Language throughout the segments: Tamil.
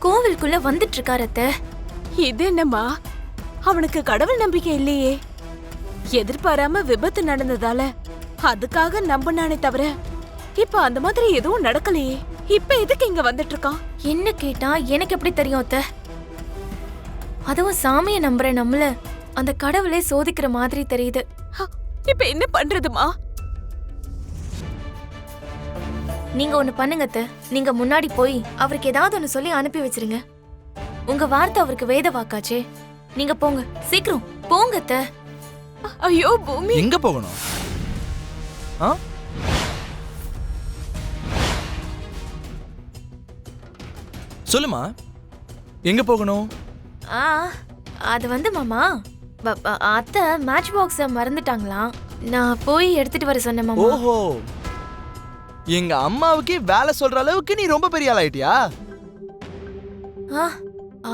கோவிலுக்குள்ள வந்துட்டு இருக்காரு அத்தை. இது என்னம்மா, அவனுக்கு கடவுள் நம்பிக்கை இல்லையே. எதிர்பாராம விபத்து நடந்ததால அதுக்காக நம்பினானே தவிர இப்ப அந்த மாதிரி எதுவும் நடக்கலையே. இப்ப எதுக்கு இங்க வந்துட்டு இருக்கான்? என்ன கேட்டா எனக்கு எப்படி தெரியும் அத்தை? அதுவும் சாமியை நம்புற நம்மள அந்த கடவுளே சோதிக்கிற மாதிரி தெரியுது. இப்ப என்ன பண்றதுமா? நீங்க ஒண்ணு பண்ணுங்க அத்தை. நீங்க முன்னாடி போய் அவருக்கு ஏதாவது ஒண்ணு சொல்லி அனுப்பி வச்சிருங்க. உங்க வார்த்தை அவருக்கு வேத வாக்காச்சே. நீங்க போங்க, சீக்கிரம் போங்க அத்தை. ஐயோ பூமி, எங்க போகணும்? சொல்லுமா, எங்க போகணும்? அது வந்து மாமா, அத்தை மேட்ச் பாக்ஸ மறந்துட்டாங்களாம். நான் போய் எடுத்துட்டு வர சொன்னேன் மாமா. ஓஹோ, எங்க அம்மாவுக்கே வேலை சொல்ற அளவுக்கு நீ ரொம்ப பெரிய ஆள் ஆயிட்டியா?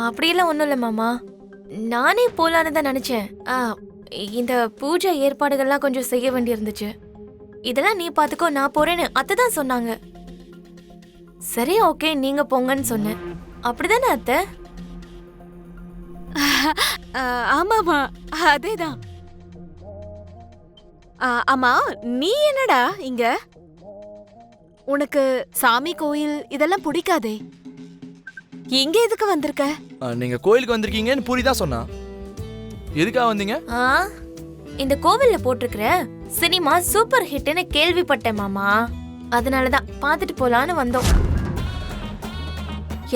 அப்படியெல்லாம் ஒண்ணும் இல்ல மாமா, நானே போலான்னு தான் நினைச்சேன். இந்த பூஜை ஏற்பாடுகள்லாம் கொஞ்சம் செய்ய வேண்டி இருந்துச்சு. இதெல்லாம் நீ பாத்துக்கோ, நான் போறேன்னு அத்தை தான் சொன்னாங்க. சரி ஓகே, நீங்க போங்கன்னு சொன்னேன். அப்படிதானே அத்தை? ஆமாமா, அதேதான். ஆமா, நீ என்னடா இங்க? உனக்கு சாமி கோயில் இதெல்லாம் பிடிக்காதே, இங்க எதுக்கு வந்திருக்க? நீங்க கோயிலுக்கு வந்திருக்கீங்கன்னு புரியுதா சொன்னா. எதுக்காக வந்தீங்க? இந்த கோவில்ல போட்டிருக்கிற சினிமா சூப்பர் ஹிட்னு கேள்விப்பட்டேன் மாமா. அதனாலதான் பாத்துட்டு போலான்னு வந்தோம்.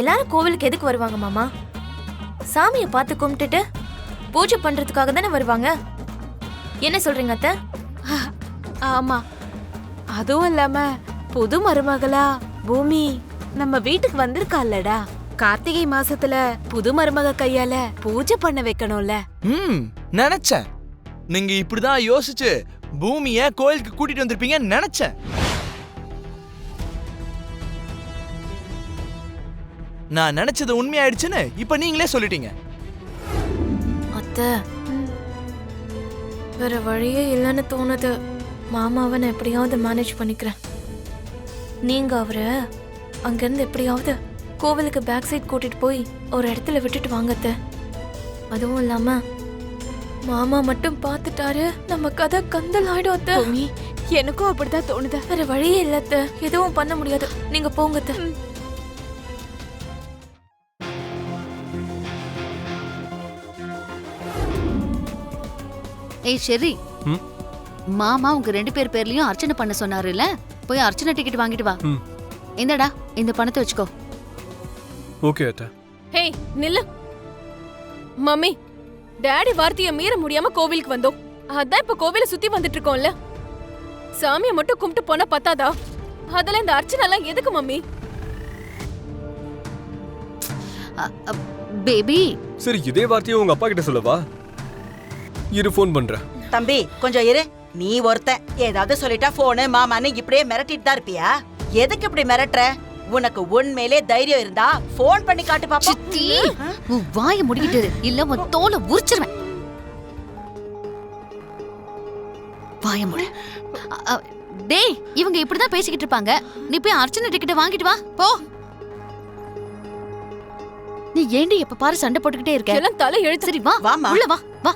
எல்லாரும் கோவிலுக்கு எதுக்கு வருவாங்க மாமா? சாமியை பார்த்து கும்பிட்டுட்டு பூஜை பண்றதுக்காக தானே வருவாங்க. என்ன சொல்றீங்க அத்தை? ஆமா, அதுவும் இல்லாம புது மருமகளா பூமி நம்ம வீட்டுக்கு வந்திருக்காலடா. கார்த்திகை மாசத்துல புது மருமக கையால பூஜை பண்ண வைக்கணும்ல. நினைச்சேன் நீங்க இப்படிதான் யோசிச்சு பூமிய கோயிலுக்கு கூட்டிட்டு வந்திருப்பீங்க நினைச்சேன். நான் நினைச்சது உண்மையாயிடுச்சுன்னு இப்ப நீங்களே சொல்லிட்டீங்க. அத்தை, வேற வழியே இல்லைன்னு தோணுது. மாமாவை நான் எப்படியாவது மேனேஜ் பண்ணிக்கிறேன். நீங்க அவரை அங்கிருந்து எப்படியாவது கோவிலுக்கு பேக் சைட் கூட்டிட்டு போய் ஒரு இடத்துல விட்டுட்டு வாங்கத்த. அதுவும் இல்லாம மாமா மட்டும் பாத்துட்டாரு, நம்ம கதை கந்தல் ஆயிடும் அத்தை. எனக்கும் அப்படிதான் தோணுது. வேற வழியே இல்ல அத்தை, எதுவும் பண்ண முடியாது. நீங்க போங்க அத்தை. ஏய் ஷெரி, மாமா உங்க 2 பேர் பேர்லயும் அர்ச்சனை பண்ண சொன்னாருல்ல, போய் அர்ச்சனை டிக்கெட் வாங்கிட்டு வா. இந்தடா, இந்த பணத்தை வச்சுக்கோ. ஓகே அத்தை. ஹே நில்லு. மம்மி, டாடி வார்த்தைய மீற முடியாம கோவிலுக்கு வந்தோம். அதான் இப்ப கோவில சுத்தி வந்துட்டு இருக்கோம்ல. சாமியை மட்டும் கும்பிட்டு போனா பத்தாதா? அதெல்லாம் இந்த அர்ச்சனை எல்லாம் எதுக்கு மம்மி? பேபி, சரி இதே வார்த்தையை உங்க அப்பா கிட்ட சொல்லவா? இரு, ஃபோன் பண்றேன். தம்பி கொஞ்சம் இரு. நீ ஒருத்த ஏதாவது சொல்லிட்டா போனு மாமான்னு இப்படியே மிரட்டிட்டு தான் இருப்பியா? எதுக்கு இப்படி மிரட்டுற? உனக்கு உண்மையிலே தைரியம் இருந்தா போன் பண்ணி காட்டு பாப்பா. சித்தி, உன் வாயை முடிக்கிட்டு இல்ல உன் தோலை உரிச்சிருவேன். வாய மூடு. டேய், இவங்க இப்படிதான் பேசிக்கிட்டு இருப்பாங்க. நீ போய் அர்ச்சனை டிக்கெட் வாங்கிட்டு வா போ. நீ ஏண்டி எப்ப பாரு சண்டை போட்டுக்கிட்டே இருக்க? எல்லாம் தலை எழுத்து. சரி வா, வாமா. உள்ள வா வா.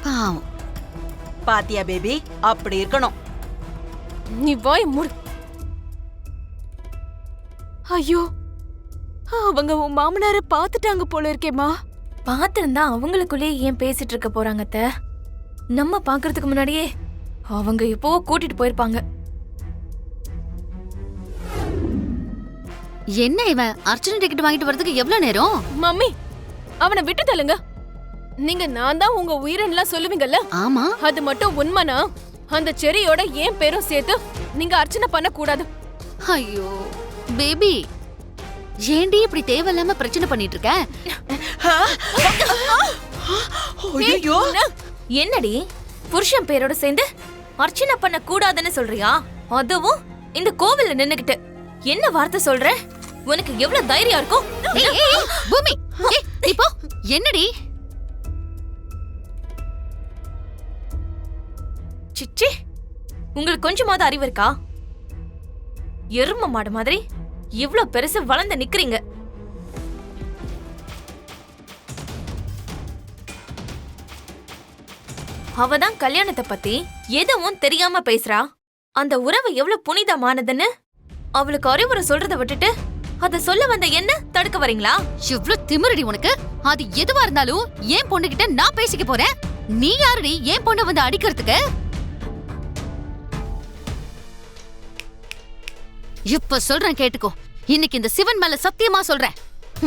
பாவம். பாத்தியா பேபி, அப்படி இருக்கணும். நீ வாய் மூடு. ஐயோ, அவங்க உன் மாமனார பாத்துட்டாங்க போல இருக்கேம்மா. பாத்திருந்தா அவங்களுக்குள்ளேயே ஏன் பேசிட்டு இருக்க போறாங்க அத்தை? நம்ம பாக்குறதுக்கு முன்னாடியே அவங்க இப்போ கூட்டிட்டு போயிருப்பாங்க. என்ன இவன் அர்ச்சனை டிக்கெட் வாங்கிட்டு வரதுக்கு எவ்வளவு நேரம்? மம்மி, அவனை விட்டு தள்ளுங்க. நீங்க நான் தான் உங்க உயிரெல்லாம் சொல்லுவீங்கல்ல. ஆமா, அது மட்டும் உண்மைனா அந்த செரியோட ஏன் பேரும் சேர்த்து நீங்க அர்ச்சனை பண்ண கூடாது. ஐயோ பேபி, ஏண்டி இப்படி தேவையில்லாம பிரச்சனை பண்ணிட்டு இருக்க? ஐயோ, என்னடி புருஷன் பேரோட சேர்ந்து அர்ச்சனை பண்ண கூடாதுன்னு சொல்றியா? அதுவும் இந்த கோவில்ல நின்னுகிட்டு என்ன வார்த்தை சொல்ற? உனக்கு எவ்வளவு தைரியம் இருக்கும்? பூமி, நீ போ. என்னடி சிச்சி, உங்களுக்கு கொஞ்சமாவது அறிவு இருக்கா? எரும மாடு மாதிரி இவ்ளோ பெருசு வளர்ந்து நிக்கிறீங்க. அவதான் கல்யாணத்தை பத்தி எதுவும் தெரியாம பேசுறா. அந்த உறவு எவ்வளவு புனிதமானதுன்னு அவளுக்கு அறிவுரை சொல்றதை விட்டுட்டு அத சொல்ல வந்த என்ன தடுக்க வரீங்களா? எவ்ளோ திமிரடி உனக்கு. அது எதுவா இருந்தாலும் ஏன் பொண்ணுகிட்ட நான் பேசிக்க போறேன். நீ யாருடி ஏன் பொண்ணை வந்து அடிக்கிறதுக்கு? இப்ப சொல்றேன் கேட்டுக்கோ. இன்னைக்கு இந்த சிவன் மேல சத்தியமா சொல்றேன்,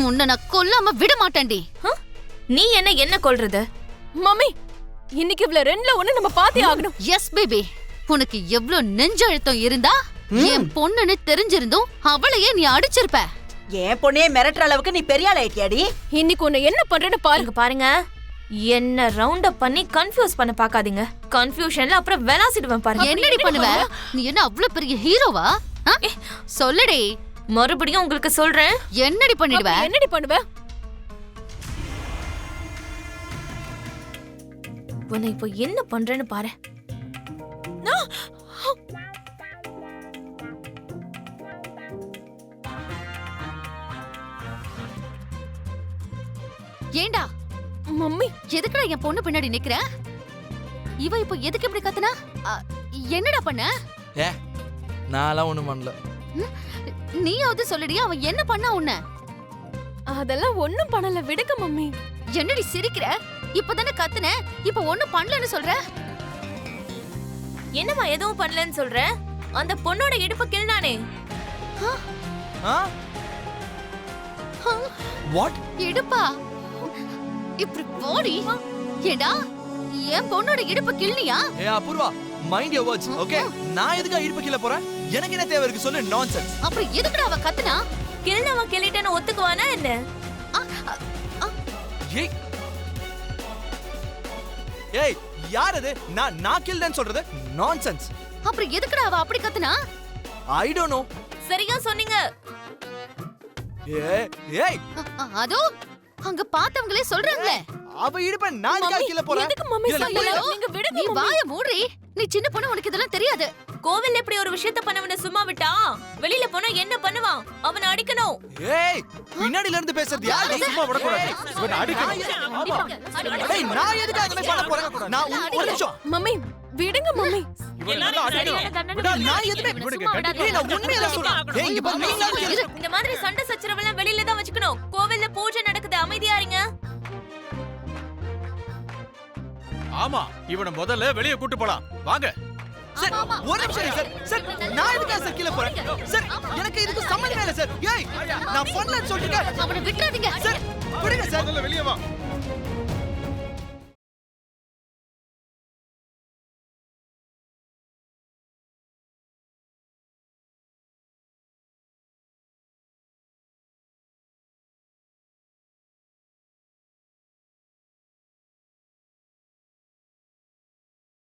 உன்னை நான் கொல்லாம விட மாட்டேன்டி. நீ என்ன கொல்றது? மம்மி, இன்னைக்கு இவ்ள ரெண்டுல ஒண்ணு நம்ம பாத்தே ஆகணும். எஸ் பேபி, உனக்கு எவ்ளோ நெஞ்சழுத்தம் இருந்தா என் பொண்ணுன்னு தெரிஞ்சிருந்தும் அவளையே நீ அடிச்சிருப்ப. என் பொண்ணையே மிரட்டுற அளவுக்கு நீ பெரிய ஆள் ஆயிட்டியாடி. இன்னைக்கு உன்னை என்ன பண்றேன்னு பாருங்க. பாருங்க, என்ன ரவுண்ட் அப் பண்ணி கன்ஃபியூஸ் பண்ண பாக்காதீங்க. கன்ஃபியூஷன்ல அப்புறம் வெலாசிடுவேன் பாருங்க. என்னடி பண்ணுவ? நீ என்ன அவ்ளோ பெரிய ஹீரோவா? சொல்லுடி. மறுபடியும் உங்களுக்கு சொல்றேன். என்னடி பண்ணிடுவ? என்னடி பண்ணுவ? உன்னை இப்போ என்ன பண்றேன்னு பாரு. ஏண்டா மம்மி, எதுக்குடா என் பொண்ணு பின்னாடி நிக்கிற? இவ இப்ப எதுக்கு இப்படி கத்துனா? என்னடா பண்ண? ஏ, நான்லாம் ஒண்ணும் பண்ணல. நீயாவது சொல்லுடி, அவன் என்ன பண்ணா உன்ன? அதெல்லாம் ஒண்ணும் பண்ணல, விடுங்க மம்மி. என்னடி சிரிக்கிற? இப்பதானே கத்துன, இப்ப ஒண்ணும் பண்ணலன்னு சொல்ற? என்னம்மா எதுவும் பண்ணலன்னு சொல்ற? அந்த பொண்ணோட இடுப்பு கிள்னானே. வாட்? இடுப்பா? இப்படி போடி. ஏண்டா என் பொண்ணோட இடுப்பு கிள்னியா? ஏ Apoorva, mind your words, okay? நான் எதுக்கு இடுப்பு கீழ போறேன்? எனக்கு என்ன தேவை இருக்கு சொல்லு. நான்சென்ஸ். அப்புறம் எதுக்குடா அவ கத்துனா? கிள்னவன் கிள்ளிட்டேன்னு ஒத்துக்குவானா என்ன? ஏய் ஏய், யார் அது? நான் கில்டன் சொல்றது நான்சென்ஸ். அப்புறம் எதுக்குடா அவ அப்படி கத்துனா? I don't know. சரியா சொன்னீங்க. ஏய், அதோ அங்க பார்த்தவங்களே சொல்றாங்களே. அவ இடுப்ப நான் எதுக்கு கீழ போறேன்? எதுக்கு மம்மி இல்ல, சொல்லல? இல்ல. நீங்க விடுங்க நீ மம்மி. வாய மூடி. நீ சின்ன பொண்ணு, உனக்கு இதெல்லாம் தெரியாது. கோவில்ல இப்படி ஒரு விஷயத்த பண்ணவன சும்மா விட்டா வெளியில போனா என்ன பண்ணுவான்? அவனை அடிக்கணும். ஏய், பின்னாடில இருந்து பேசுறது யார்? நீ சும்மா விட கூடாது. இவனை அடிக்கணும். ஆமா. ஏய், நான் எதுக்கு அதெல்லாம் பண்ண போறேன்? நான் ஒரு நிமிஷம். மம்மி, விடுங்க மம்மி. நான் எதுமே ஏய், நான் உண்மையில சொல்றேன். ஏய், இங்க பாரு, நீங்க இந்த மாதிரி சண்டை சச்சரவெல்லாம் வெளியில தான் வச்சுக்கணும். கோவில்ல பூஜை நடக்குது, அமைதியா இருங்க. ஆமா, இவனை முதல்ல வெளியே கூட்டு போலாம். வாங்க. சார், ஒரு நிமிஷம் சார். சார், நான் எதுக்கு சார் கீழ போறேன்? சார், எனக்கு இதுக்கு சம்மந்தமே இல்ல சார். ஏய், நான் பண்ணலன்னு சொல்லிட்டேன். அவனை விட்டுறாதீங்க. சார், விடுங்க சார். முதல்ல வெளியே வா.